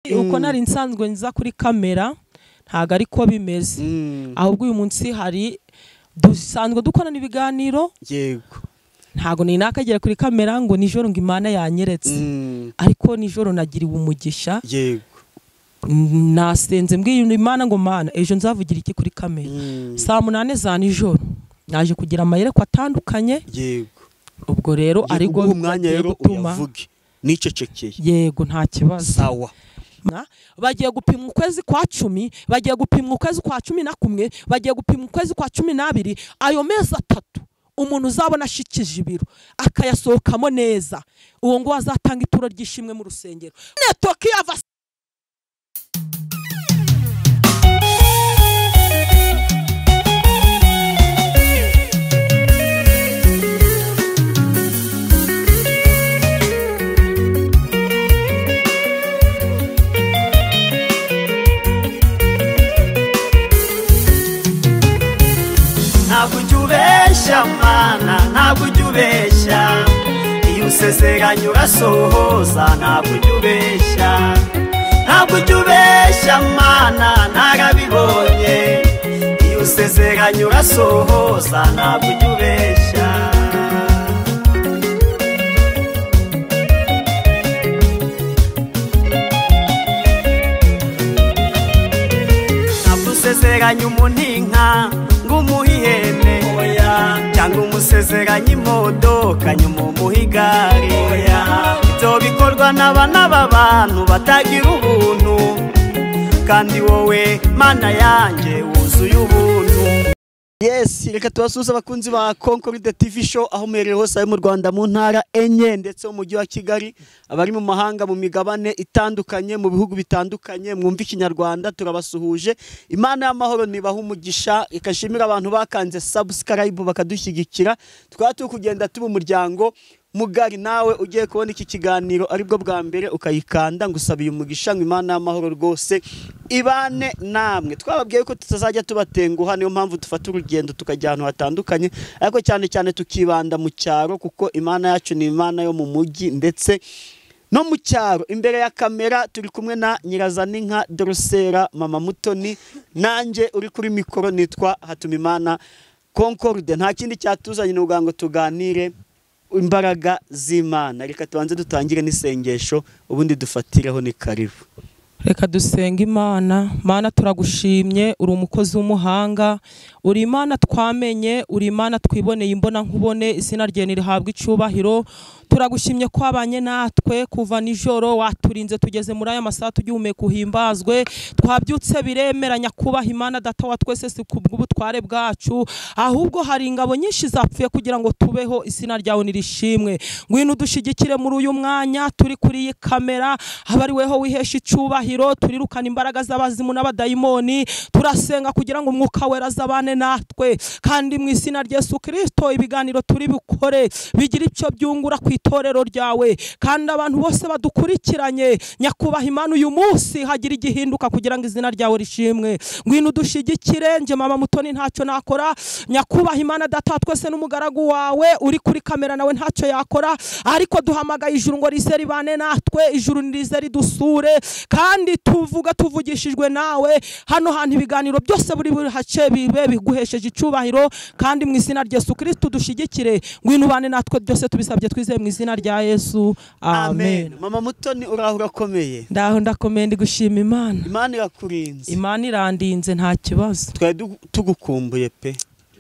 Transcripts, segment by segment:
uko nari nsanzwe nza kuri kamera ntago ariko bimeze ahubwo uyu munsi hari dusanzwe dukorana ibiganiro yego ntago ni nakagera kuri kamera ngo nijoro ngo Imana yanyeretse ariko nijoro nagiriwe umugisha yego nasenze mbwiye Imana ngo Mana ejo nzavugira iki kuri kamera saa 8 za nijoro naje kugira amayere ko atandukanye yego ubwo rero ariko umwanya rero uyavuge nicecekeye yego nta kibazo sawa bagiye gupimwa ukwezi kwa 10 bagiye gupimwa ukwezi kwa 11 bagiye gupimwa ukwezi kwa 12 ayo mezi 3 umuntu uzabona ashikije ibiro akayasohokamo neza uwo ngo azatanga ituro ryishimwe mu rusengero network yava Mana ntabwo ujubeshya iyo usezeranye urasohoza ntabwo ujubeshya Mana narabibonye iyo usezeranye urasohoza ntabwo ujubeshya ntabwo usezeranye umuntu inka ngumuhihene cyangwa umusezeranye imodoka nyuma umuhigari ibyo bikorwa n'abana b'abantu batagira ubuntu kandi wowe Mana yanjye wuzuye ubuntu. Yes, reka tubasuhuze abakunzi ba Concord TV show aho merere hose mu Rwanda mu ntara enye ndetse mu mujyi wa Kigali abari mu mahanga mu migabane itandukanye mu bihugu bitandukanye mwumva ikinyarwanda turabasuhuje Imana y'amahoro nibaha umugisha ikashimira abantu bakanze subscribe bakadushyigikira twatu kugenda tuba umuryango mugari nawe ugiye kubona iki kiganiro aribwo bwa mbere ukayikanda ngusabiye umugisha ngo Imana y'amahoro rwose ibane namwe twababwiye ko tutazajya tubatenguha niyo mpamvu dufata urugendo tukajya ahantu hatandukanye ariko cyane cyane tukibanda mu cyaro kuko Imana yacu ni Imana yo mu mujyi ndetse no mu cyaro. Imbere ya kamera turi kumwe na Nyirazaninka Drosera Mama Mutoni nanjye uri kuri mikoro nitwa Hatumimana Concord. Nta kindi cyatuzanye n'ugango tuganire imbaraga z'Imana. Reka tubanze dutangire n'isengesho ubundi dufatireho ni karibu. Reka dusenga Imana. Mana turagushimye uri umukozi w'umuhanga uri Imana twamenye uri Imana twiboneye imbona nkubone izina rye nirihabwa icubahiro turagushimye ko abanye natwe kuva nijoro waturinze tugeze muri aya masaha tugihumeka uhimbazwe twabyutse biremeranya kubaha Imana data wa twese si kubw'ubutware bwacu ahubwo hari ingabo nyinshi zapfuye kugira ngo tubeho izina ryawe nirishimwe ngwino dushigikire muri uyu mwanya turi kuri iyi kamera abari weho wihesha icubahiro turirukana imbaraga z'abazimu n'abadayimoni turasenga kugira ngo umwuka wera zabane natwe kandi mu izina rya Yesu Kristo ibiganiro turi bukore bigira icyo byungura ku itorero ryawe kandi abantu bose badukurikiranye nyakubaha Imana uyu munsi hagira igihinduka kugira ngo izina ryawe rishimwe ngwino dushigikire nje Mama Mutoni ntacyo nakora nyakubaha Imana data twese n'umugaragu wawe uri kuri kamera nawe ntacyo yakora ariko duhamagaye ijuru ngo rize ribane natwe ijuru nirize ridusure kandi tuvuga tuvugishijwe nawe hano hantu ibiganiro byose buri hace bibe biguhesheje icubahiro kandi mu izina rya Yesu Kristo dushigikire ngwino ubane natwe byose tubisabye twizeye mu izina rya Yesu amen. Mama Mutoni urahura komeye ndaho ndakomeye ndi gushima Imana. Imana irakurinze Imana irandinze nta kibazo twari tugukumbuye pe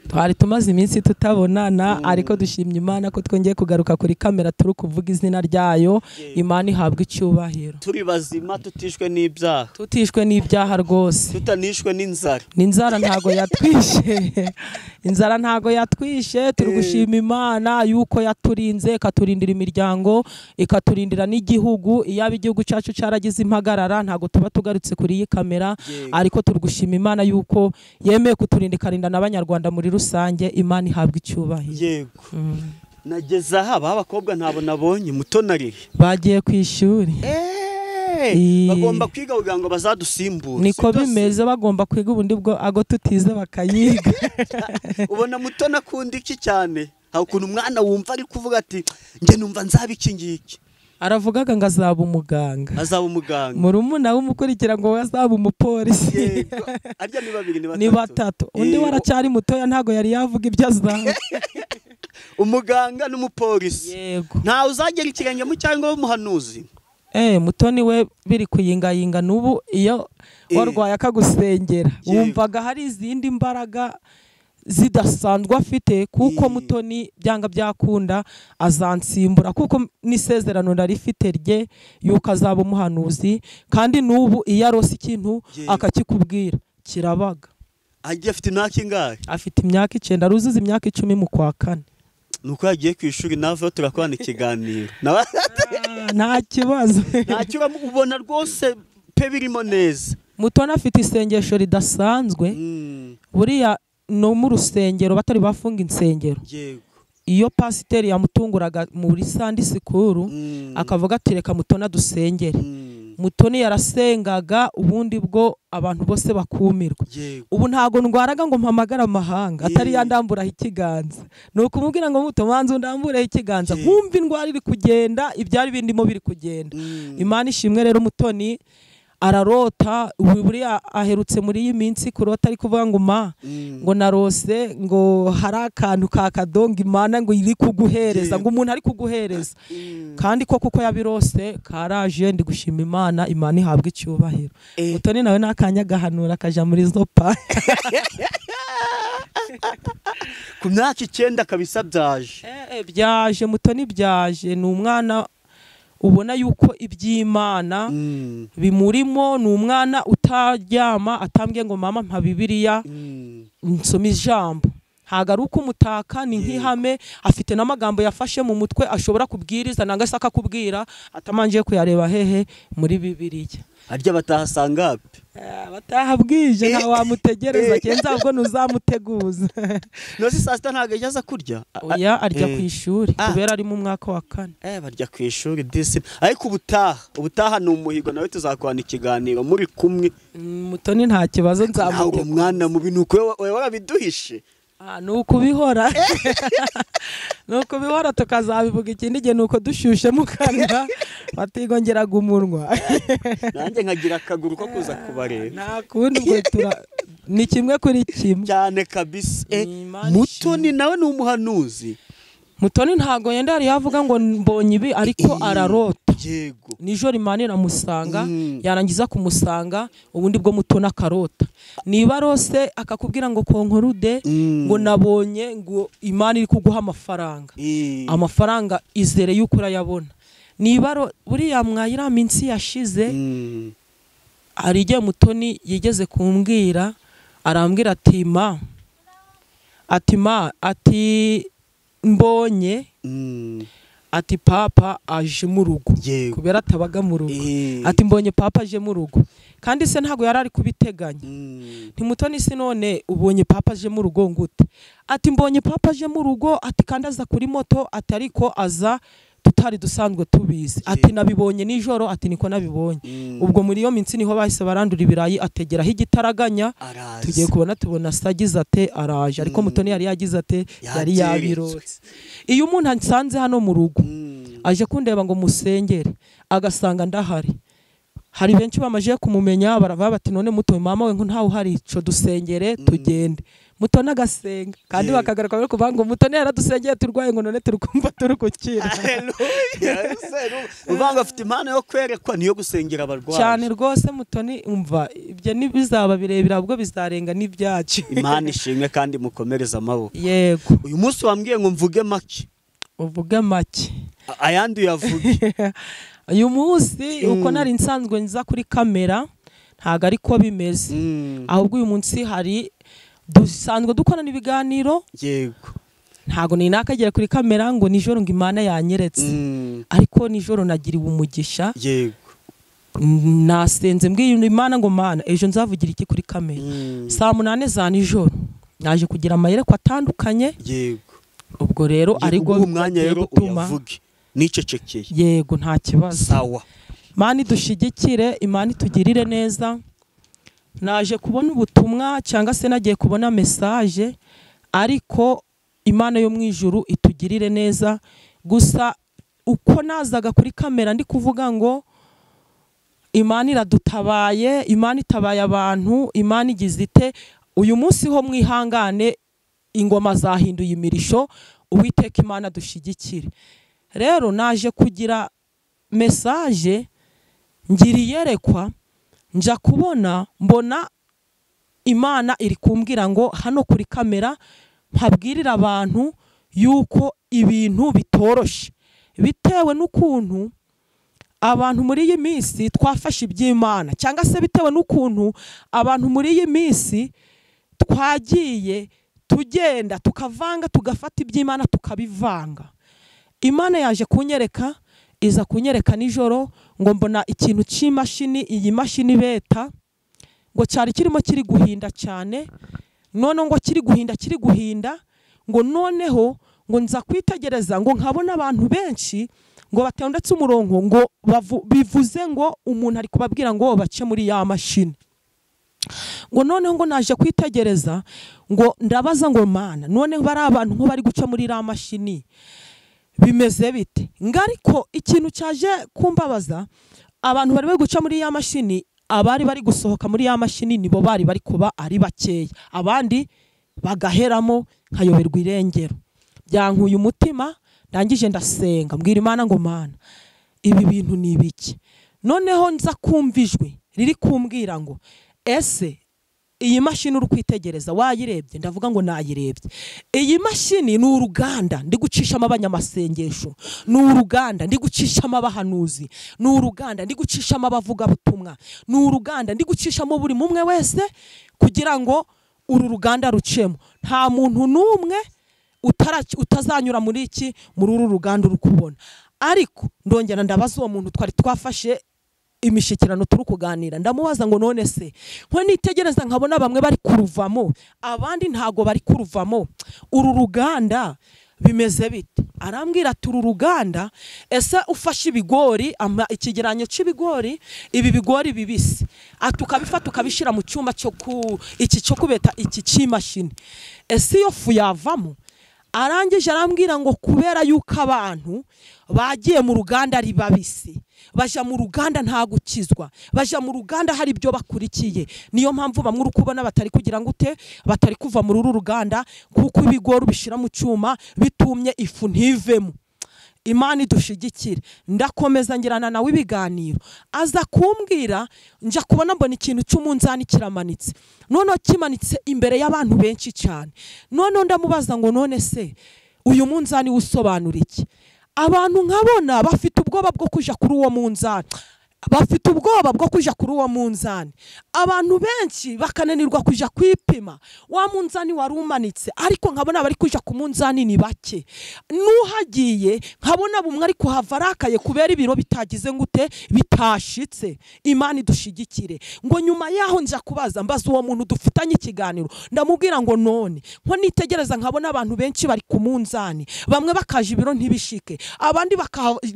twari tumaze iminsi tutabonana ariko dushimye Imana ko twongeye kugaruka kuri kamera turi kuvuga izina ryayo Imana ihabwa icyubahiro turi bazima tutishwe n'ibyaha rwose tutanishwe n'inzara n'inzara ntago yatwishe inzara ntago yatwishe turi gushima Imana yuko yaturinze katurindira imiryango ikaturindira n'igihugu iyaba igihugu cyacu cyaragize impagarara ntago tuba tugarutse kuri iyi kamera ariko turi gushima Imana yuko yemeye kuturinda ikarinda n'abanyarwanda muri rusange Imana ihabwa icyubahiro. Yego. Nageza haba abakobwa ntabo nabonye Mutonari bagiye ku ishuri bagomba kwiga kugira ngo bazadusimbure niko bimeze bagomba kwiga ubundi bwo ago tutize bakayiga ubona Mutona kundi iki cyane ha ukuntu umwana wumva ari kuvuga ati nge numva nzaba iki ngiki aravugaga ngo azaba umuganga, azaba umuganga, murumuna w'umukurikira ngo azaba umupolisi. yego arya ni babiri ni batatu, undi waracyari mutoya ntago yari yavuga ibyo azaba. umuganga n'umupolisi, yego ntawe uzagera ikirenge mu cyangwa umuhanuzi. Mutoni we biri kuyingayinga n'ubu iyo warwaye akagusengera wumvaga hari izindi mbaraga zidasanzwe afite, kuko Mutoni byanga byakunda azansimbura, kuko n'isezerano narifite rye yuko azaba umuhanuzi, kandi n'ubu iyo arose ikintu akakikubwira kirabaga. Agiye afite imyaka ingahe? Afite imyaka 9, aruzuza imyaka 10 mu kwa 4. Nuko yagiye ku ishuri nawe turakorana ikiganiro. Nta kibazo. Ntacyo ubona rwose pe birimo neza. Mutoni afite isengesho ridasanzwe. Buriya no mu rusengero batari bafunga insengero. Yego. Iyo pasiteri yamutunguraga muri Sunday school akavuga ati reka Mutoni adusengere. Mutoni yarasengaga ubundi bwo abantu bose bakumirwa. Ubu ntago ndwaraga ngo mpamagara amahanga atari yandamburaho ikiganza. Nuko umubwira ngo mutomanze undambureho ikiganza, nkumva indwara iri kugenda, ibyari bindimo biri kugenda. Imana ishimwe rero Mutoni ararota, buriya aherutse muri iyi minsi kurota ari kuvuga ngo ngo narose ngo hari akantu ka kadonga Imana ngo iri kuguhereza, ngo umuntu ari kuguhereza, kandi ko kuko yabirose karaje. Ndi gushima Imana, Imana ihabwa icyubahiro. Mutoni nawe nakanya gahanura akaja muri zopa. Ku myaka 9 kabisa byaje. Byaje Mutoni, byaje ni umwana ubona yuko iby'Imana bimurimo, ni umwana utaryama atambwiye ngo mama mpa Bibiliya nsoma ijambo. Haga ari uko umutaka, ni nk'ihame, afite n'amagambo yafashe mu mutwe ashobora kubwiriza nanga se akakubwira atamanje kuyareba hehe muri Bibiliya. Arya batahasanga ape? Batahabwije nta wamutegereza kenza ubwo nuzamuteguza. No si sasta ntago yaza kurya. Oya arya ku ishuri kubera ari mu mwaka wa 4. Barya ku ishuri disi. Ariko ubutaha ni umuhigo nawe tuzakwana ikiganiro muri kumwe. Mutoni nta kibazo nzamuteguza. Umwana mu bintu wewe warabiduhishe. Nukubihora nukubihora tukazabivuga ikindi gihe nuko dushushe mu kanwa batigongeraga umunwa. Nanjye nkagira akaguru ko kuza kubareba. Nta kundi ubwo ni kimwe kuri kimwe cyane kabisa. Mutoni nawe ni umuhanuzi. Mutoni ntago yenda yari yavuga ngo mbonye ibi, ariko ararota. Yego. Nijoro Imana iramusanga, yarangiza kumusanga ubundi bwo Mutoni akarota. Niba rose akakubwira ngo konkorude ngo nabonye ngo Imana iri kuguha amafaranga. Amafaranga izere yuko urayabona. Niba buriya mwayira minsi yashize ari igihe Mutoni yigeze kumbwira, arambwira ati mbonye ati papa aje mu rugo, kubera atabaga mu rugo. Ati mbonye papa aje mu rugo, kandi se ntago yarari kubiteganya. Mutoni si none ubonye papa aje mu rugo ngute? Ati mbonye papa aje mu rugo, ati kandi aza kuri moto, ati ariko aza tutari dusanzwe tubizi. Ati nabibonye nijoro, ati niko nabibonye. Ubwo muri iyo minsi niho bahise barandura ibirayi, ategeraho igitaraganya, tugiye tubona sagize ate araje. Ariko Mutoni yari yagize ate yari yabirotse. Iyo umuntu ansanze hano mu rugo aje kundeba ngo musengere agasanga ndahari, hari benshi bamaje kumumenya baravuga bati none Mutoni mama we ntawe uhari, ico dusengere tugende. Mutoni agasenga kandi bakagaruka bari kuvuga ngo Mutoni yaradusengeye turwaye ngo none turukumva turukukira. Ubanga afite impano yo kwerekwa niyo gusengera abarwayi cyane rwose. Mutoni umva ibyo nibizaba birebira ubwo bizarenga n'ibyacu. Imana ishimwe kandi mukomereza amaboko. Yego. Uyu munsi wambwiye ngo mvuge make. Uvuge make. Ayandi yavuge. Uyu munsi uko nari nsanzwe nza kuri kamera ntago ariko bimeze. Ahubwo uyu munsi hari dusanzwe dukorana ibiganiro. Yego. Ntago ni nakagera kuri kamera ngo nijoro ngo Imana yanyeretse. Ariko nijoro nagiriwe umugisha. Yego. Nasenze mbwiye Imana ngo Mana ejo nzavugira iki kuri kamera. Saa 8 za nijoro naje kugira amayereko atandukanye. Yego. Ubwo rero ariko umwanya rero uyavuge nicecekeye. Yego nta kibazo. Sawa. Mani dushigikire, Imana itugirire neza. Naje kubona ubutumwa cyangwa se nagiye kubona message, ariko Imana yo mu ijuru itugirire neza. Gusa uko nazaga kuri kamera ndi kuvuga ngo Imana iradutabaye, Imana itabaye abantu, Imana igize ite, uyu munsi ho mwihangane ingoma zahinduye imirisho, Uwiteka Imana dushigikire. Rero naje kugira message ngiriyerekwa, nja kubona mbona Imana iri kumbwira ngo hano kuri kamera mpabwirira abantu yuko ibintu bitoroshe, bitewe n'ukuntu abantu muri iyi minsi twafashe iby'Imana, cyangwa se bitewe n'ukuntu abantu muri iyi minsi twagiye tugenda tukavanga tugafata iby'Imana tukabivanga. Imana yaje kunyereka, iza kunyereka nijoro ngo mbona ikintu cy'imashini, iyi mashini beta ngo cyari kirimo kiri guhinda cyane, none ngo kiri guhinda ngo noneho ngo nza kwitegereza ngo nkabona abantu benshi ngo batondetse umurongo ngo bivuze ngo umuntu ari kubabwira ngo bace muri ya mashini. Ngo noneho ngo naje kwitegereza ngo ndabaza ngo Mana, noneho bari abantu nko bari guca muri ya mashini bimeze bite? Ngariko ikintu cyaje kumbabaza, abantu bari guca muri ya mashini, abari bari gusohoka muri ya mashini nibo bari kuba ari bakeya, abandi bagaheramo nkayoberwa irengero. Byankuye umutima, ndangije ndasenga mbwira Imana ngo Mana, ibi bintu ni ibiki? Noneho nza kumva ijwi riri kumbwira ngo ese iyi mashini uri kwitegereza wayirebye? Ndavuga ngo nayirebye. Iyi mashini ni uruganda ndi gucishamo abanyamasengesho, ni uruganda ndi gucishamo abahanuzi, ni uruganda ndi gucishamo abavuga butumwa, ni uruganda ndi gucishamo buri mumwe wese kugira ngo uru ruganda rucemo. Nta muntu numwe utazanyura muri uru ruganda uri kubona. Ariko ndongera ndabaza uwo muntu twari twafashe imishikirano turi kuganira, ndamubaza ngo none se nko nitegereza nkabona bamwe bari kuruvamo, abandi ntago bari kuruvamo, uru ruganda bimeze bite? Arambwira ati uru ruganda, ese ufashe ibigori, ikigeranyo cy'ibigori, ibi bigori bibisi atukabifata ukabishira mu cyuma cyo cyo kubeta iki cy'imashini, ese iyo fu yavamo? Arangije arambwira ngo kubera yuko abantu bagiye mu ruganda ari babisi, baja mu ruganda nta gukizwa, baja mu ruganda hari ibyo bakurikiye, niyo mpamvu bamwe uri kubona batari kugira ngo ute, batari kuva muri uru ruganda, kuko ibigori bishira mu cyuma bitumye ifu ntivemo. Imana idushigikire. Ndakomeza ngirana nawe ibiganiro, aza kumbwira, nja kubona mbona ikintu cy'umunzani kiramanitse, none kimanitse imbere y'abantu benshi cyane. None ndamubaza ngo none se uyu munzani usobanura iki? Abantu nkabona bafite ubwoba bwo kuja kuri uwo munzani, bafite ubwoba bwo kuja kuri uwo munzani. Abantu benshi bakananirwa kuja kwipima wa munzani warumanitse, ariko nkabona bari kuja ku munzani ni bake. Nuhagiye nkabona bumwe ari kuhavarakaye kubera ibiro bitagize ngute, bitashitse. Imana idushigikire. Ngo nyuma yaho nja kubaza, mbaza uwo muntu dufitanye ikiganiro, ndamubwira ngo none nko nitegereza nkabona abantu benshi bari ku munzani, bamwe bakaje ibiro ntibishike, abandi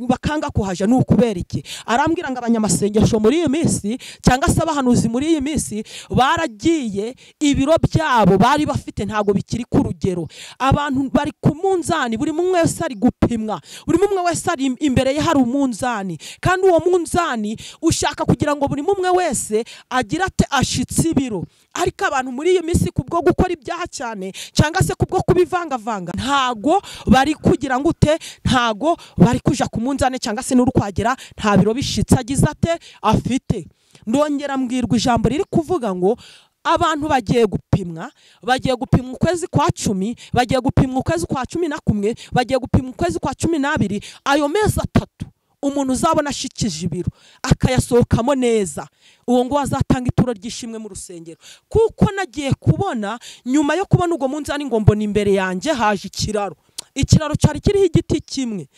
bakanga kuhaja, ni ukubera iki? Arambwira ngo abanyamasengesho muri iyi minsi cyangwa se abahanuzi muri iyi minsi baragiye, ibiro byabo bari bafite ntago bikiri ku rugero. Abantu bari ku munzani, buri mumwe wese ari gupimwa, buri mumwe wese ari imbere ye hari umunzani, kandi uwo munzani ushaka kugira ngo buri mumwe wese agira ate ashitse ibiro. Ariko abantu muri iyi minsi kubwo gukora ibyaha cyane cyangwa se kubwo kubivangavanga, ntago bari kugira ngo ute, ntago bari kuja ku munzani cyangwa se n'urukwagira nta biro bishitse agize ate afite. Ndongera mbwirwa ijambo riri kuvuga ngo abantu bagiye gupimwa ukwezi kwa 10, bagiye gupimwa ukwezi kwa 11, bagiye gupimwa ukwezi kwa 12. Ayo mezi 3 umuntu uzabona ashikije ibiro akayasohokamo neza, uwo ngo azatanga ituro ryishimwe mu rusengero. Kuko nagiye kubona nyuma yo kubona ugo munzani ngo mbona imbere yanjye haje ikiraro cyari kiriho igiti kimwe,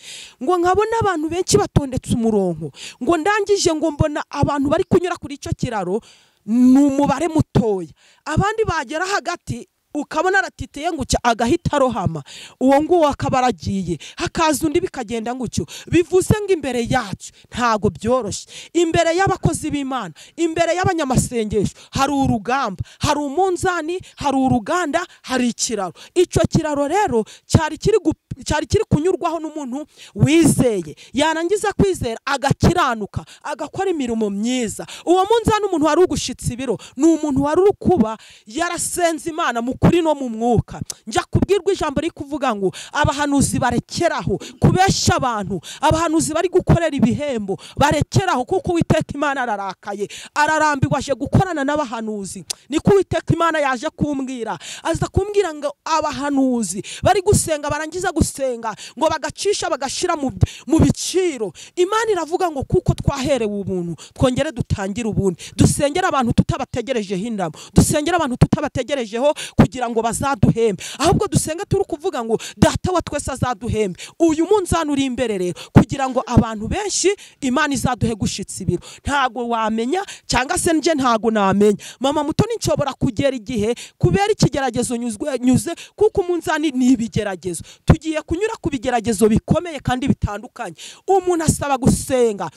ngo nkabona abantu benshi batondetse umurongo, ngo ndangije ngo mbona abantu bari kunyura kuri icyo kiraro n'umubare mutoya, abandi bagera hagati ukabona aratiteye ngucya agahita rohama, uwo nguwo akabaragiye, hakaza undi bikagenda ngucyo. Bivuze ngo imbere yacu ntago byoroshye, imbere y'abakozi b'Imana, imbere y'abanyamasengesho hari urugamba, hari umunzani, hari uruganda, hari ikiraro. Icyo kiraro rero cyari kiri cyari kiri kunyurwaho n'umuntu wizeye, yarangiza kwizera agakiranuka agakora imirimo myiza. Uwo munzani umuntu wari ugushitsa ibiro ni umuntu wari urukuba yarasenze Imana mu kuri no mu mwuka. Njya kubwirwa ijambo riri kuvuga ngo abahanuzi barekeraho kubesha abantu, abahanuzi bari gukorera ibihembo barekeraho, kuko Uwiteka Imana ararakaye, ararambirwa aje gukorana n'abahanuzi. Niko Uwiteka Imana yaje kumbwira, aza kumbwira ngo abahanuzi bari gusenga, barangiza gusenga ngo bagacisha bagashira mu biciro. Imana iravuga ngo kuko twaherewe ubuntu twongere dutangire ubundi, dusengera abantu tutabategerejeho indamo, dusengera abantu tutabategerejeho kugira ngo bazaduhembe, ahubwo dusenga turi kuvuga ngo data wa twese azaduhembe. Uyu munzani uri imbere rero kugira ngo abantu benshi Imana izaduhe gushitsa ibiro. Ntago wamenya cyangwa se nje ntago namenya, mama mutoni nshobora kugera igihe kubera ikigeragezo nyuze, kuko umunzani ni ibigeragezo. Tugiye kunyura ku bigeragezo bikomeye kandi bitandukanye. Umuntu asaba gusenga.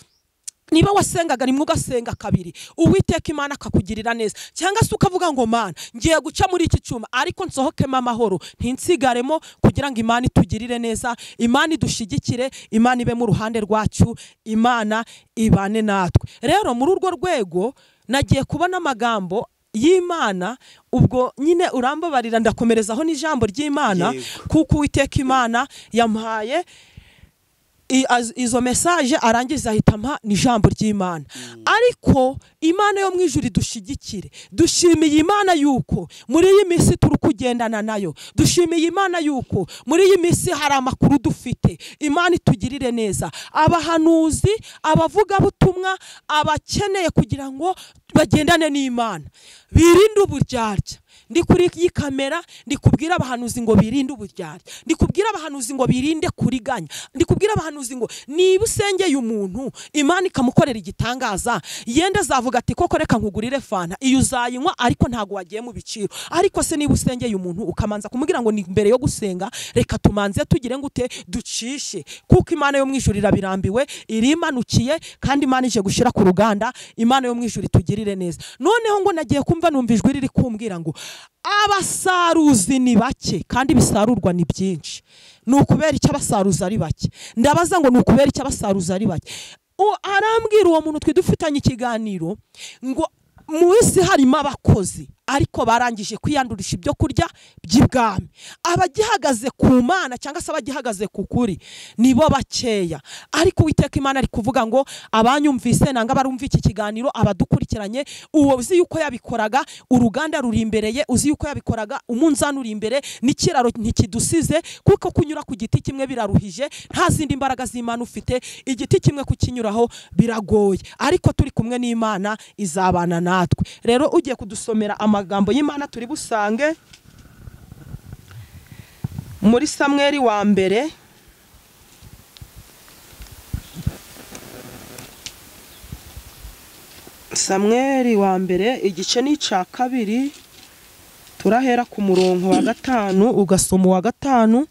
Niba wasengaga rimwe ugasenga kabiri, Uwiteka Imana akakugirira neza, cyangwa se ukavuga ngo Mana ngiye guca muri iki cyuma ariko nsohokemo amahoro, ntinsigaremo, kugira ngo Imana itugirire neza, Imana idushigikire, Imana ibe mu ruhande rwacu, Imana ibane natwe. Rero muri urwo rwego nagiye kubona amagambo y'Imana, ubwo nyine urambabarira ndakomerezaho n'ijambo ry'Imana, kuko Uwiteka Imana yampaye izo message arangiza ahitama ni ijambo ry'Imana. Ariko Imana yo mwijuru idushigikire. Dushimiye Imana yuko muri iyi minsi turi kugendana nayo, dushimiye Imana yuko muri iyi minsi hari amakuru dufite. Imana itugirire neza. Abahanuzi, abavuga butumwa, abakeneye kugira ngo bagendane n'Imana, birinde uburyarya. Ndi kuri iyi kamera ndi kubwira abahanuzi ngo birinde uburyarya, ndi kubwira abahanuzi ngo birinde kuriganya, ndi kubwira abahanuzi ngo niba usengeye umuntu Imana ikamukorera igitangaza, yenda zavuga ati koko reka nkugurire fanta, iyo uzayinywa ariko ntago wagiye mu biciro. Ariko se niba usengeye umuntu ukamanza kumubwira ngo ni mbere yo gusenga reka tumanze tugire ngute ducishe, kuko Imana yo mwijuru irabirambiwe, irimanukiye, kandi Imana ije gushira ku ruganda. Imana yo mwijuru itugirire neza. Noneho ngo nagiye kumva numva ijwi riri kumbwira ngo abasaruzi ni bake kandi bisarurwa ni byinshi. Nukubera icyo abasaruzi ari bake? Ndabaza ngo nukubera icyo abasaruzi ari bake? Arambwira uwo muntu twidufitanye ikiganiro ngo mu isi harimo abakozi ariko barangije kwiyandurisha ibyo kurya by'ibwami. Abagihagaze ku Mana cyangwa se abagihagaze ku kuri nibo bakeya. Ariko Uwiteka Imana ari kuvuga ngo abanyumvise nanga barumva iki kiganiro, abadukurikiranye, uwo uzi yuko yabikoraga, uruganda ruri imbereye, uzi yuko yabikoraga, umunzani uri imbere, n'ikiraro ntikidusize, kuko kunyura ku giti kimwe biraruhije, nta zindi imbaraga z'Imana ufite, igiti kimwe kukinyuraho biragoye. Ariko turi kumwe n'Imana izabana natwe. Rero ugiye kudusomera amagambo y'Imana turi busange muri Samweli wa mbere igice ni ca kabiri, turahera ku murongo wa 5 ugasoma wa 5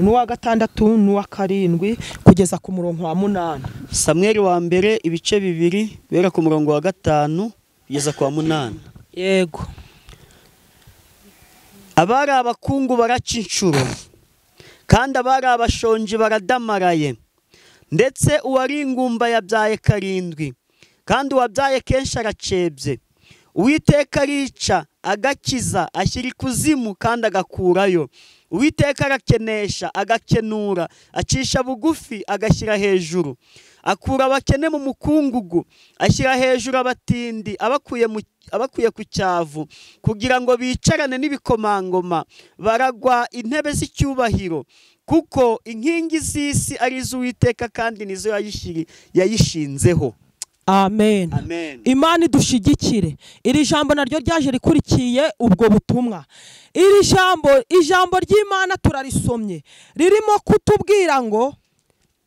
n'uwa 6 n'uwa 7 kugeza ku murongo wa 8. Samweli wa mbere ibice 2 bera ku murongo wa 5 kugeza kwa 8. Yego. Abari abakungu baraca inshuro, kandi abari abashonji baradamaraye, ndetse uwari ingumba yabyaye 7, kandi uwabyaye kenshi aracebye. Uwiteka arica agakiza, ashyira ikuzimu kandi agakurayo. Uwiteka arakenesha agakenura, acisha bugufi agashyira hejuru. Akura abakene mu mukungugu, ashyira hejuru abatindi abakuye ku cyavu, kugira ngo bicarane n'ibikomangoma. Baragwa intebe z'icyubahiro, kuko inkingi z'isi ari iz'Uwiteka kandi nizo yayishinzeho. Amen. Amen. Imana idushigikire. Iri jambo naryo ryaje rikurikiye ubwo butumwa. Iri ijambo ry'Imana turarisomye, ririmo kutubwira ngo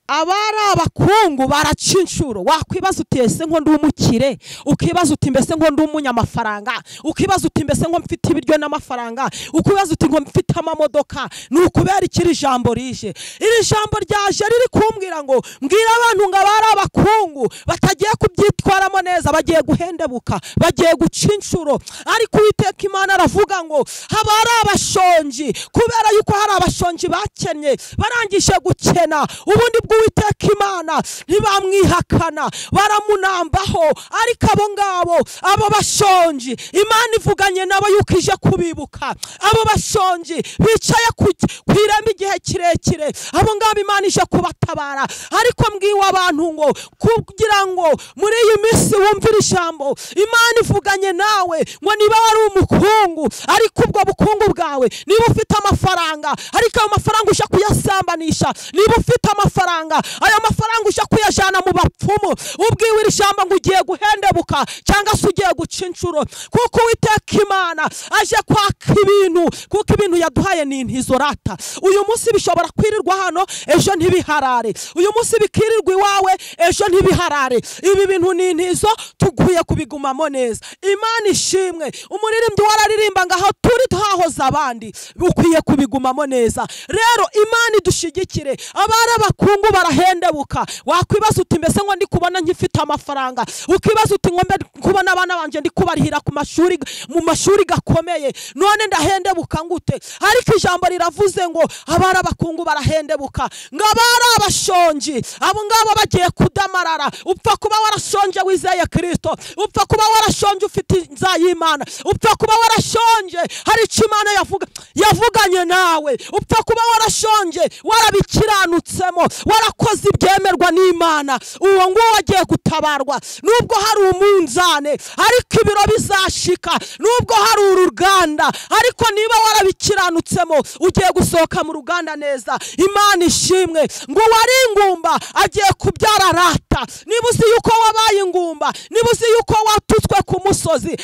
abari abakungu baraca inshuro. Wakwibaza uti ese ngo ndi umukire, ukibaza uti mbese ngo ndi umunyamafaranga, ukibaza uti mbese ngo mfite ibiryo n'amafaranga, ukibaza uti ngo mfite amamodoka. Nukubera ikiri jambo rije. Iri jambo ryaje riri kumbwira ngo mbwira abantu ngo abari abakungu batagiye kubyitwaramo neza, bagiye guhendebuka, bagiye guca inshuro. Ariko Uwiteka Imana aravuga ngo haba hari abashonji, kubera yuko hari abashonji bakennye barangije gukena. Ubundi bw'Uwiteka Imana ntibamwihakana, baramunambaho. Ariko abo ngabo, abo bashonji, Imana ivuganye nabo yuko ije kubibuka. Abo bashonji bicaye ku irembo igihe kirekire, abo ngabo Imana ije kubatabara. Ariko mbwiwe abantu ngo kugira ngo muri iyi minsi wumvire ijambo, Imana ivuganye nawe ngo niba wari umukungu, ariko ubwo bukungu bwawe, niba ufite amafaranga ariko ayo mafaranga uje kuyasambanisha, niba ufite amafaranga ayo mafaranga uje kuyajana mu bapfumu, ubwiwe iri jambo ngo ugiye guhendebuka cyangwa se ugiye guca inshuro. Kuko Uwiteka Imana aje kwaka ibintu, kuko ibintu yaduhaye ni intizo rata. Uyu munsi bishobora kwirirwa hano, ejo ntibiharare. Uyu munsi bikirirwa iwawe, ejo ntibiharare. Ibi bintu ni intizo, tuguye kubigumamo neza. Imana ishimwe. Umuririmbyi wararirimba ngaho turi twahoza abandi, ukwiye kubigumamo neza. Rero Imana idushigikire. Abari abakungu barahendebuka. Wakwibaza uti mbese ngo ndi kubona nkifite amafaranga, ukibaza uti ngo mbe kubona abana banje ndi kubarihira ku mashuri, mu mashuri gakomeye, none ndahendebuka ngute? Ariko ijambo riravuze ngo abari abakungu barahendebuka, ngo abari abashonji, abo ngabo bagiye kudamarara. Upfa kuba warashonje wizeye Kristo, upfa kuba warashonje ufite inzira y'Imana, upfa kuba warashonje hari icyo Imana yavuganye nawe, upfa kuba warashonje warabikiranutsemo, warakoze ibyemerwa n'Imana. Uwo nguwo agiye gutabarwa. Nubwo hari umunzane, ariko ibiro bizashika. Nubwo hari uruganda, ariko niba warabikiranutsemo, ugiye gusohoka mu ruganda neza. Imana ishimwe. Ngo wari ingumba agiye kubyara rata. Niba uzi yuko wabaye ingumba, niba uzi yuko watutswe ku musozi,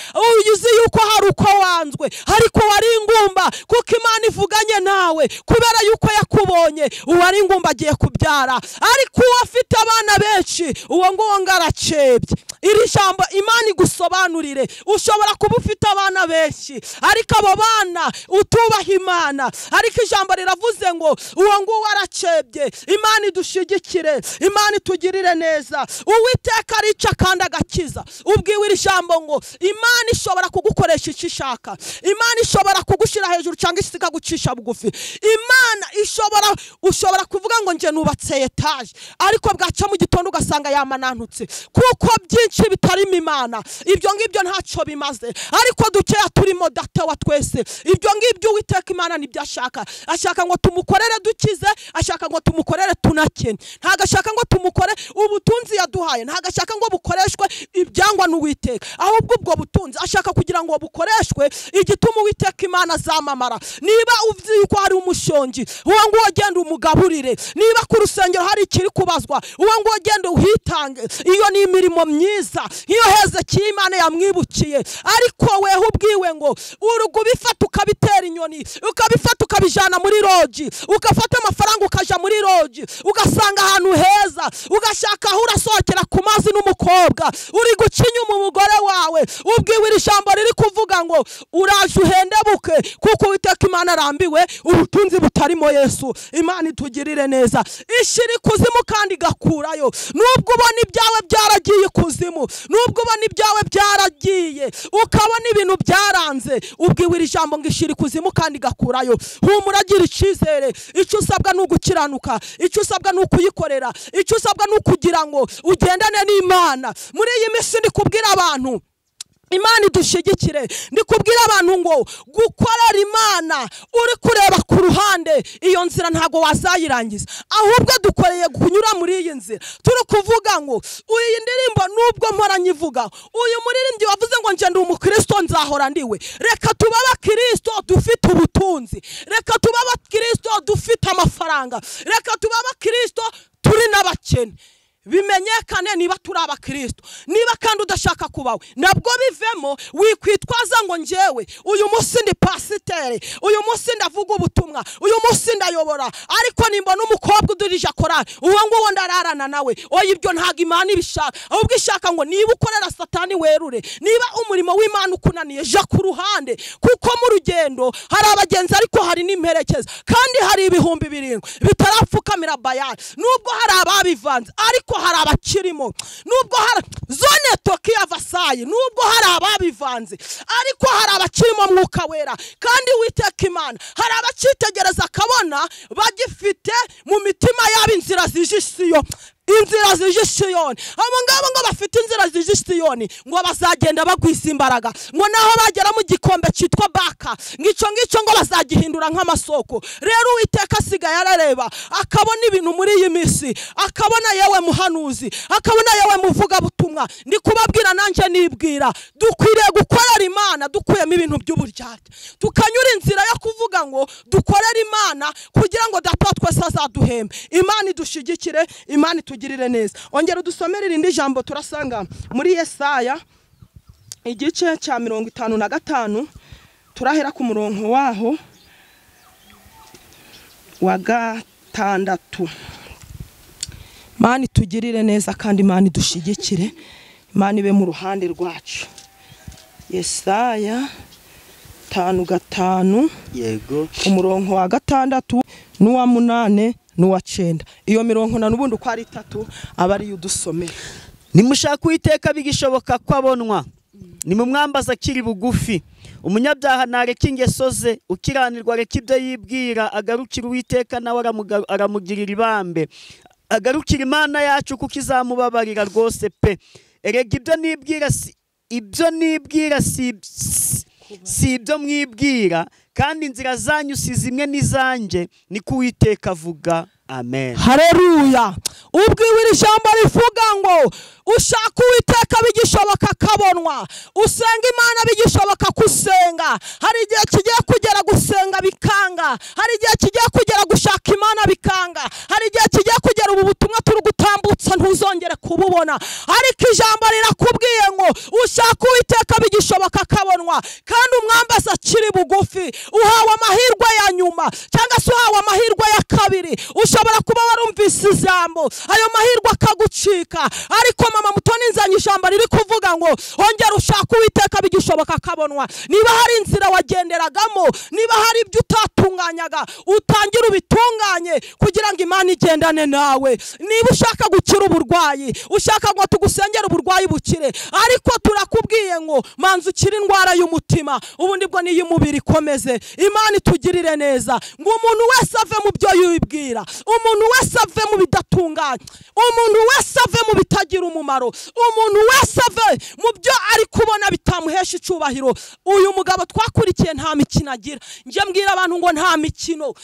uzi yuko hari uko wanzwe, ariko wari ingumba kuko Imana ivuganye nawe, kubera yuko yakubonye, uwari ingumba agiye kubyara. Ariko uwafite abana benshi, uwo nguwo ngaracebye. Iri jambo Imana igusobanurire. Ushobora kuba ufite abana benshi, ariko abo bana utubaha Imana, ariko ijambo riravuze ngo uwo nguwo aracebye. Imana idushigikire, Imana itugirire neza. Uwiteka arica kandi agakiza. Ubwiwe iri jambo ngo Imana ishobora kugukoresha icyo ishaka. Imana ishobora kugushira hejuru cyangwa ikagucisha bugufi. Imana ushobora kuvuga ngo nje nubatse etaje, ariko bwaca mu gitondo ugasanga yamanantutse, kuko byinshi bitarimo Imana. Ibyo ngibyo ntacyo bimaze, ariko dukeya turimo data wa twese. Ibyo ngibyo Uwiteka Imana nibyo ashaka. Ashaka ngo tumukorere dukize, ashaka ngo tumukorere tunakene. Ntago ashaka ngo tumukore ubutunzi yaduhaye, ntago ashaka ngo bukoreshwe ibyangwa n'Uwiteka, ahubwo ubwo butunzi ashaka kugira ngo bukoreshwe igituma Uwiteka Imana azamamara. Niba uzi yuko hari umushonji, uwo ngo agenda umugaburire. Niba ku rusengero hari ikiri kubazwa, uwo ngo agenda uhitange. Iyo ni imirimo myiza, iyo Hezekiya Imana yamwibukiye. Ariko weho ubwiwe ngo urugo bifata ukabitera inyoni, ukabifata ukabijana muri roji, ukafata amafaranga ukaja muri roji, ugasanga ahantu heza, ugashaka aho urasohokera ku mazi n'umukobwa, uri gucinya umugore wawe. Ubwiwe iri jambo riri kuvuga ngo uraje uhendebuke, kuko Uwiteka Imana arambiwe ubutunzi butarimo Yesu. Imana itugirire neza. Ishiri kuzimu kandi gakurayo. Nubwo ubona ibyawe byaragiye kuzimu, nubwo ubona ibyawe byaragiye, ukabona ibintu byaranze, ubwiwe iri jambo ngo ishiri kuzimu kandi gakurayo. Humura, gira icyizere. Icyo usabwa ni ugukiranuka, icyo usabwa ni ukuyikorera, icyo usabwa ni ukugira ngo ugendane n'Imana. Muri iyi minsi ndi kubwira abantu, Imana idushigikire. Ndi kubwira abantu ngo gukorera Imana uri kureba ku ruhande, iyo nzira ntago wazayirangiza, ahubwo dukoreye kunyura muri iyi nzira. Turi kuvuga ngo iyi ndirimbo nubwo mpora nyivuga, uyu muririmbyi wavuze ngo nje ndi umukristo nzahora ndiwe. Reka tuba abakristo dufite ubutunzi, reka tuba abakristo dufite amafaranga, reka tuba abakristo turi n'abakene. Bimenyekane niba turi abakristo. Niba kandi udashaka kubawe, nabwo bivemo. Wikwitwaza ngo njewe uyu munsi ndi pasiteri, uyu munsi ndavuga ubutumwa, uyu munsi ndayobora, ariko nimbona umukobwa udurije akora, uwo nguwo ndararana nawe. Oya, ibyo ntago Imana ibishaka, ahubwo ishaka ngo niba ukorera Satani werure. Niba umurimo w'Imana ukunaniye, ja ku ruhande, kuko mu rugendo hari abagenzi ariko hari n'imperekeza, kandi hari ibihumbi 7 bitarapfukamira Bayali. Nubwo hari ababivanze, ariko hari abakirimo. Nubwo hari zone toki yava burwayi nubwo hari ababivanze ariko hari abakirimo mwuka wera kandi Uwiteka Imana hari abacitegereza akabona bagifite mu mitima yabo inzira zijishiyo inzira zije Siyoni. Abo ngabo ngo bafite inzira zije Siyoni ngo bazagenda bagwisa imbaraga ngo naho bagera mu gikombe cyitwa Baka ngicyo ngo bazagihindura nk'amasoko. Rero Uwiteka asigaye arareba akabona ibintu muri iyi minsi, akabona yewe muhanuzi, akabona yewe muvuga butumwa. Ndi kubabwira nanje nibwira dukwiriye gukorera Imana dukuyemo ibintu by'uburyarya tukanyura inzira yo kuvuga ngo dukorera Imana kugira ngo data twese azaduhembe. Imana idushigikire, Imana tugirire neza. Ongera dusomere irindi jambo turasanga muri Yesaya igice cya 55 turahera ku murongo waho wa 6. Imana tugirire neza kandi Imana idushigikire, Imana ibe mu ruhande rwacu. Yesaya 5:5 yego umurongo wa 6 n'uwa 8 n'uwa 9. Iyo mirongo na nubundi uko ari 3 abari yudusomera. Nimushaka Uwiteka bigishoboka ko abonwa, nimumwambaza akiri bugufi. Umunyabyaha nareka ingeso ze, ukiranirwa reka ibyo yibwira, agarukira Uwiteka nawe aramugirira ibambe. Agarukira Imana yacu kuko izamubabarira rwose pe. Erega ibyo nibwira si ibyo mwibwira, kandi inzira zanyu si zimwe n'izanjye, niko Uwiteka avuga. Amen. Haleluya. Ubwiwira ijambo rivuga ngo ushaka Uwiteka bigishoboka kabonwa, usenga Imana bigishoboka kusenga. Hari igihe kigiye kugera gusenga bikanga, hari igihe kigiye kugera gushaka Imana bikanga, hari igihe kigiye kugera ubu butumwa turi gutambutsa ntuzongere kububona. Ariko ijambo rirakubwiye ngo ushaka Uwiteka bigishoboka kabonwa kandi umwambaza akiri bugufi. Uhawe amahirwe ya nyuma cyangwa se uhawe amahirwe ya kabiri. Ushobora kuba warumvise ijambo ayo mahirwe akagucika, ariko mama mutoni nzanye ijambo riri kuvuga ngo ongera ushaka Uwiteka bigishoboka kabonwa. Niba hari inzira wagenderagamo, niba hari ibyo utatunganyaga, utangira ubitunganye kugira ngo Imana igendane nawe. Niba ushaka gukira uburwayi, ushaka ngo tugusengere uburwayi bukire, ariko turakubwiye ngo manzi ukire indwara y'umutima, ubundi bwo niyo umubiri ikomeze. Imana itugirire neza ngo umuntu wese ave mu byo yibwira, umuntu wese ave mu bidatunganye, umuntu wese ave mu bitagira umumaro, umuntu wese ave mu byo ari kubona bitamuhesha icubahiro. Uyu mugabo twakurikiye nta mikino agira. Nje mbwira abantu ngo nta mikino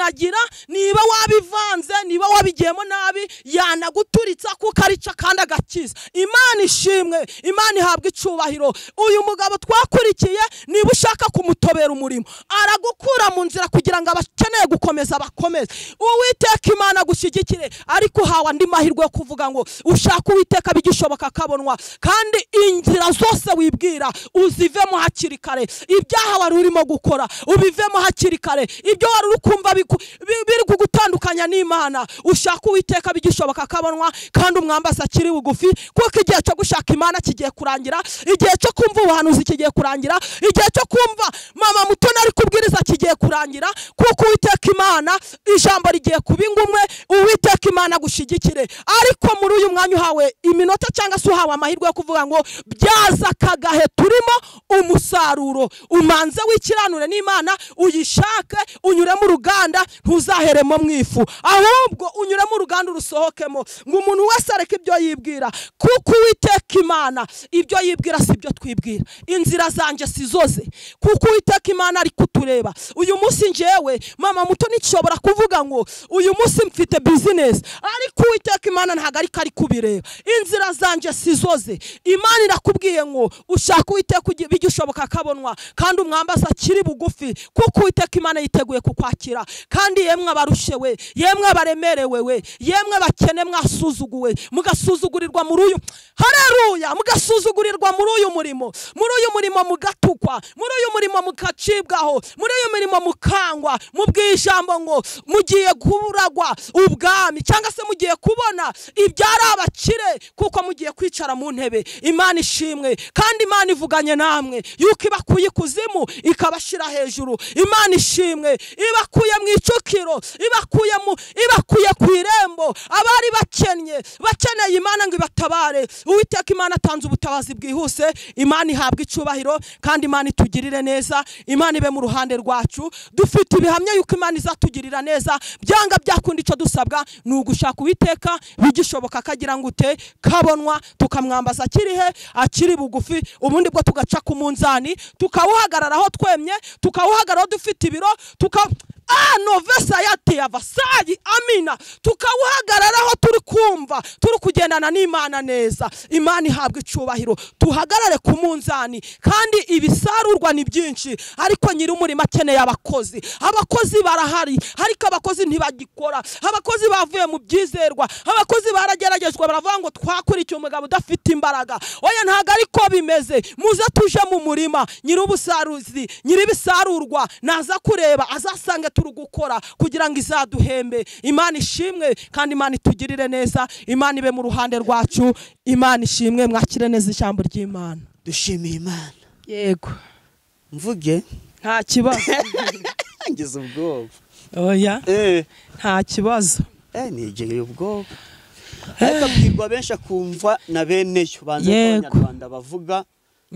agira. Niba wabivanze, niba wabigiyemo nabi, yanaguturitsa kuko arica kandi agakiza. Imana ishimwe, Imana ihabwa icubahiro. Uyu mugabo twakurikiye niba ushaka kumutobera umurimo, aragukura mu nzira kugira ngo abakeneye gukomeza bakomeze. Uwiteka Imana gushyigikire, ariko hawa andi mahirwe yo kuvuga ngo ushaka Uwiteka bigishoboka kabonwa kandi inzira zose wibwira uzivemo hakiri kare. Ibyaha wari urimo gukora ubivemo hakiri kare, ibyo wari ukumva biri kugutandukanya n'Imana. Ushaka Uwiteka bigishoboka kabonwa kandi umwambaza akiri bugufi, kuko igihe cyo gushaka Imana kigiye kurangira, igihe cyo kumva ubuhanuzi kigiye kurangira, igihe cyo kumva mama mutoni ari kubwiriza kigiye kurangira, kuko Uwiteka Imana ijambo rigiye kubingumwe. Uwiteka Imana gushigikire, ariko muri uyu mwanya uhawe iminota cyangwa se uhawe amahirwe yo kuvuga ngo byaza kagahe turimo umusaruro. Umanze wikiranure n'Imana, uyishake, unyure mu ruganda, ntuzaheremo mwifu, ahubwo unyure mu ruganda urusohokemo. Ngo umuntu wese areke ibyo yibwira, kuko Uwiteka Imana ibyo yibwira si byo twibwira. Inzira zanje sizoze, kuko Uwiteka Imana ari kutureba. Uyu munsi njewe mama mutoni nshobora kuvuga ngo uyu munsi mfite business, ariko Uwiteka Imana ntago ari kubireba. Inzira zanje sizoze. Imana irakubwiye ngo ushaka Uwiteka bigishoboka kabonwa kandi umwambaza akiri bugufi, kuko Uwiteka Imana yiteguye kukwakira. Kandi yemwe abarushewe, yemwe abaremerewe we, yemwe bakene mwasuzuguwe, mugasuzugurirwa muri uyu, haleluya, mugasuzugurirwa muri uyu murimo mugatukwa, muri uyu murimo mukacibwaho, muri uyu murimo mukangwa, mubwijambo ngo mugiye kuragwa ubwami cyangwa se mugiye kubona ibyari abakire kuko mugiye kwicara mu ntebe. Imana ishimwe, kandi Imana ivuganye namwe yuko ibakuye kuzimu ikabashira hejuru. Imana ishimwe, ibakuye mu icukiro, ibakuye ku irembo. Abari bakeneye Imana ngo ibatabare. Uwiteka Imana atanze ubutabazi bwihuse. Imana ihabwa icubahiro kandi Imana itugirire neza. Imana ibe mu ruhande rwacu. Dufite ibihamya yuko Imana izatugirira neza. Byanga byakunda ico dusabwa ni ugushaka Uwiteka bigishoboka akagira ngo ute kabonwa, tukamwambaza akirihe akiri bugufi, ubundi bwo tugaca ku munzani tukawuhagararaho twemye, tukawuhagararaho dufite ibiro, novesa yati abasayi amina, tukawuhagararaho turi kumva turi kugendana n'Imana neza. Imana ihabwa icubahiro. Tuhagarare ku munzani kandi ibisarurwa ni byinshi, ariko nyiri umurimo akeneye abakozi. Abakozi barahari ariko abakozi ntibagikora. Abakozi bavuye mu byizerwa, abakozi barageragezwa baravuga ngo twakurikiye umugabo udafite imbaraga. Oya, ntago ariko bimeze. Muze tuje mu murima, nyiri ubusaruzi, nyiri ibisarurwa naza kureba azasange turi gukora kugira ngo izaduhembe. Imana ishimwe kandi Imana itugirire neza. Imana ibe mu ruhande rwacu. Imana ishimwe. Mwakire neza ijambo ry'Imana. Dushimiye Imana. Yego, mvuge nta kibazo. ngize ubwoba. Oya, nta kibazo. Nigereye ubwoba. Ariko bwirwa benshi akumva na beneyo banze Abanyarwanda bavuga,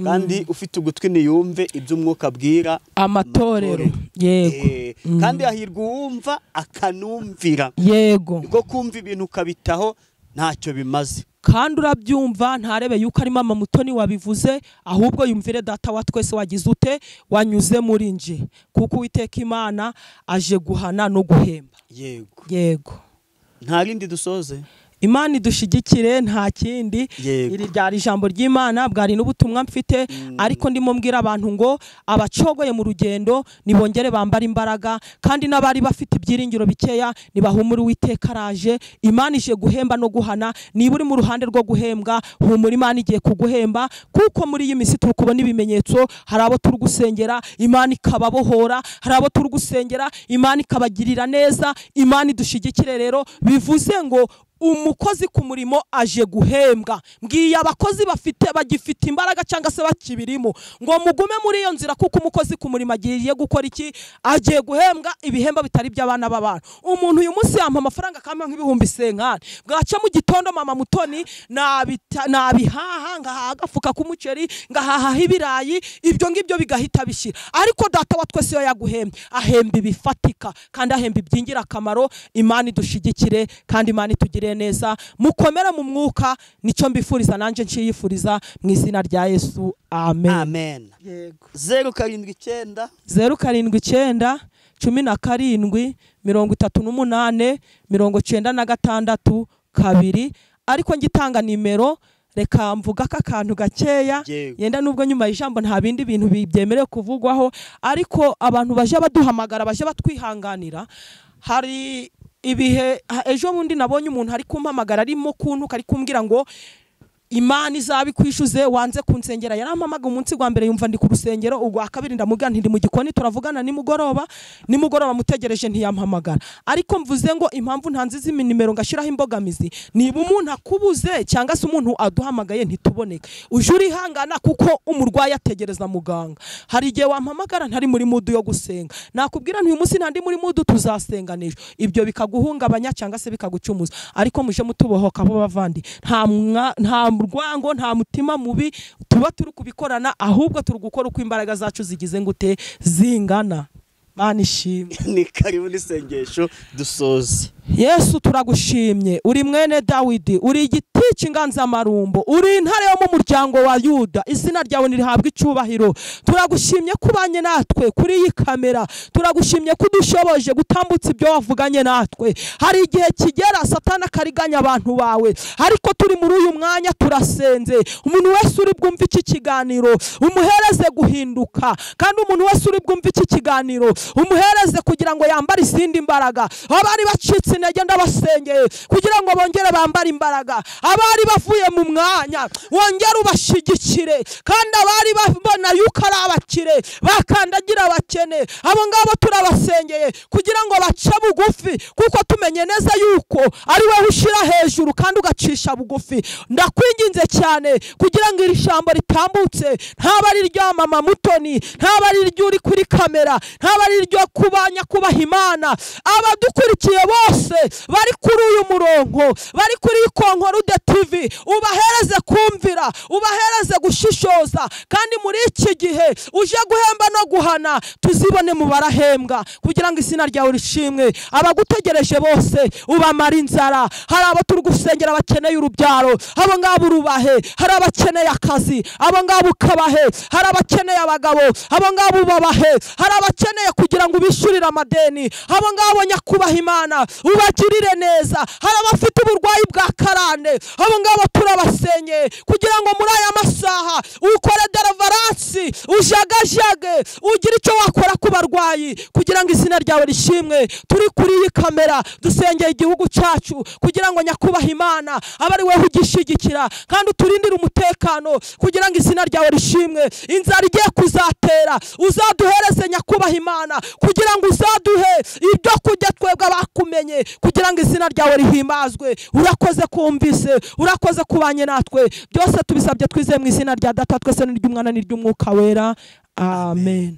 kandi ufite ugutwi niyumve ibyo umwuka abwira amatorero. Yego, kandi ahirwa uwumva akanumvira. Yego, ubwo kumva ibintu ukabitaho ntacyo bimaze. kandi urabyumva ntarebe yuko ari mama Mutoni wabivuze, ahubwo yumvire data wa twese wagize ute wanyuze muri nje, kuko Uwiteka Imana aje guhana no guhemba. Yego, yego, nta rindi dusoze. Imana idushigikire nta kindi. Iri ryari ijambo ry'Imana, bwari n'ubutumwa mfite, ariko ndimo mbwira abantu ngo abacogoye mu rugendo nibongere bambara imbaraga, kandi n'abari bafite ibyiringiro bikeya nibahumura, Uwiteka araje. Imana ije guhemba no guhana. Niba uri mu ruhande rwo guhembwa, humura, Imana igiye kuguhemba, kuko muri iyi minsi turi kubona ibimenyetso. Hari abo turi gusengera Imana ikababohora, hari abo turi gusengera Imana ikabagirira neza. Imana idushigikire rero, bivuze ngo umukozi ku murimo aje guhembwa. Mbwiye abakozi bagifite imbaraga cyangwa se bakibirimo ngo mugume muri iyo nzira, kuko umukozi ku murimo agiye gukora iki? Agiye guhembwa ibihembo bitari by'abana b'abantu. Umuntu uyu munsi yampa amafaranga kamwe nk'ibihumbi 50, bwaca mu gitondo mama Mutoni nabihaha, ngahaha agafuka k'umuceri, ngahaha ibirayi, ibyo ngibyo bigahita bishira. Ariko data wa twese yo yaguhembye, ahemba ibifatika kandi ahemba ibyingira akamaro. Imana idushigikire kandi Imana itugire neza. Mukomere mu mwuka, nico mbifuriza nanje nciyifuriza mu izina rya Yesu. Amen. Amen. Yego. 079 079 17 38 96 2. Ariko ngitanga nimero, reka mvuga akantu gakeya, yenda nubwo nyuma y'ijambo nta bindi bintu byemerewe kuvugwaho, ariko abantu baje baduhamagara, baje batwihanganira. Hari ibihe ejo bundi nabonye umuntu ari kumpamagara arimo kuntu kari kumbwira ngo Imana izabikwishuze wanze kunsengera. Yarampamaga umunsi gwa mbere yumva ndi ku rusengero, ugwa kabiri ndamugana ndi mu gikoni turavugana nimugoroba mutegereje ntiyampamagara. Ariko mvuze ngo impamvu ntanziza nimero ngashiraho imbogamizi, niba umuntu akubuze cyangwa se umuntu aduhamagaye ntituboneke, uje urihangana kuko umurwayi ategereza muganga. Hari igihe wampamagara ntari muri mudu yo gusenga, nakubwira nti uyu munsi ntandi muri mudu tuzasenganije, ibyo bikaguhungabanya cyangwa se bikagucumuza. Ariko muje mutubohoka bo bavandi, nta murwango, nta mutima mubi tuba turi kubikorana, ahubwo turi gukora uko imbaraga zacu zigize ngute zingana. Mana ishimwe. Ni karibu n'isengesho dusoze. Yesu turagushimye, uri mwene Dawidi, uri igiti cy'inganzamarumbo, uri intare yo mu muryango wa Yuda. Izina ryawe nirihabwa icubahiro. Turagushimye kubanye natwe kuri iyi kamera, turagushimye kudushoboje gutambutsa ibyo wavuganye natwe. Hari igihe kigera Satana kariganya abantu bawe, ariko turi muri uyu mwanya turasenze. Umuntu wese uri bwumva iki kiganiro umuhereze guhinduka, kandi umuntu wese uri bwumva iki kiganiro umuhereze kugira ngo yambare izindi imbaraga. Abari bacitse intege ndabasengeye kugira ngo bongere bambare imbaraga. Abari bavuye mu mwanya wongere ubashigikire, kandi abari babona yuko ari abakire bakandagira abakene, abo ngabo turabasengeye kugira ngo bace bugufi, kuko tumenye neza yuko ari we ushira hejuru kandi ugacisha bugufi. Ndakwinginze cyane kugira ngo iri jambo ritambutse ntaba ari rya mama Mutoni, ntaba ari ryo uri kuri kamera, ntaba ari ryo kubanya kubaha Imana. Abadukurikiye bose bose bari kuri uyu murongo, bari kuri Konkorude TV, ubahereze kumvira, ubahereze gushishoza, kandi muri iki gihe uje guhemba no guhana tuzibone mu barahembwa, kugira ngo izina ryawe rishimwe. Abagutegereje bose ubamara inzara. Hari abo turi gusengera bakeneye urubyaro, abo ngabo urubahe. Hari abakeneye akazi, abo ngabo ukabahe. Hari abakeneye abagabo, abo ngabo ubabahe. Hari abakeneye kugira ngo ubishyurire amadeni, abo ngabo Nyakubaha Imana ubagirire neza. Hari abafite uburwayi bwa karande, abo ngabo turabasenyeye kugira ngo muri aya masaha ukore deliverance, ujagajage, ugira icyo wakora ku barwayi kugira ngo izina ryawe rishimwe. Turi kuri iyi kamera dusengeye igihugu cyacu kugira ngo Nyakubaha Imana abe ari wewe ugishigikira, kandi uturindire umutekano kugira ngo izina ryawe rishimwe. Inzara igiye kuzatera uzaduhereze Nyakubaha Imana, kugira ngo uzaduhe ibyo kurya twebwe abakumenye, kugira ngo izina ryawe rihimbazwe. Urakoze kumvise, urakoze kubanye natwe, byose tubisabye twizeye mu izina rya Data twese n'iry'Umwana n'iry'Umwuka wera, amen.